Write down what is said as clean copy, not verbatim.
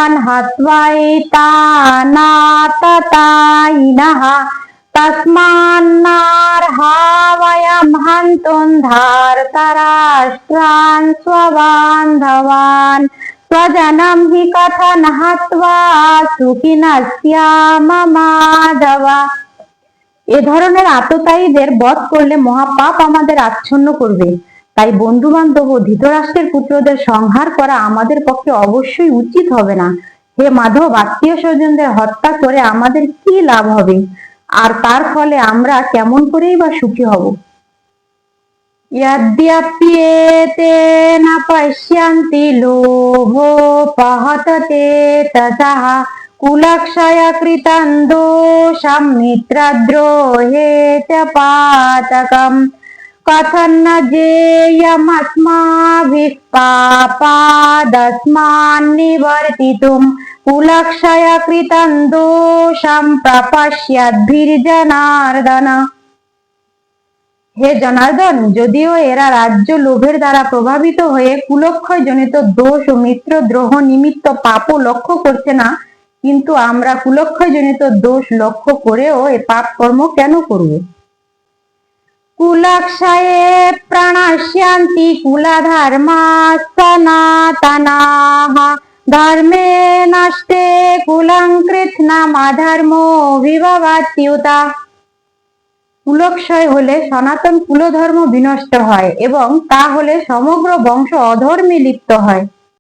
सर्वान् हत्वैतानाततायिनः तस्मान्नार्हा वयं हन्तुं धार्तराष्ट्रान् स्वबान्धवान् स्वजनं हि कथं हत्वा सुखिनः स्याम माधव। এ ধরনের আততায়ীদের বধ করলে মহাপাপ আমাদের আচ্ছন্ন করবে। তাই বন্ধু বান্ধব ও ধৃতরাষ্ট্রের পুত্রদের সংহার করা আমাদের পক্ষে অবশ্যই উচিত হবে না। হে মাধব, আত্মীয় স্বজনদের হত্যা করে আমাদের কি লাভ হবে, আর তার ফলে আমরা কেমন করেই বা সুখী হব। यद्यप्येतेन पश्यन्ति लोभोपहतते ततः कुलक्षयकृतं दोषं मित्रद्रोहे च पातकम् कथं न जेयमस्माभिः पापादस्मान्निवर्तितुं कुलक्षयकृतं दोषं प्रपश्यद्भिर्जनार्दन। হে জনার্দন, যদিও এরা রাজ্য লোভের দ্বারা প্রভাবিত হয়ে কুলক্ষয় জনিত দোষ ও মিত্রদ্রোহ নিমিত্ত পাপও লক্ষ্য করছে না, কিন্তু আমরা কুলক্ষয় জনিত দোষ লক্ষ্য করেও এ পাপ কর্ম কেন করব। কুলক্ষয়ে প্রণশ্যন্তি কুলধর্মাঃ সনাতনাঃ ধর্মে নষ্টে কুলং কৃৎস্নম অধর্মো বিভবত্যুতা। কুলক্ষয় হলে সনাতন কুলধর্ম বিনষ্ট হয় এবং তা হলে সমগ্র বংশ অধর্মে লিপ্ত হয়।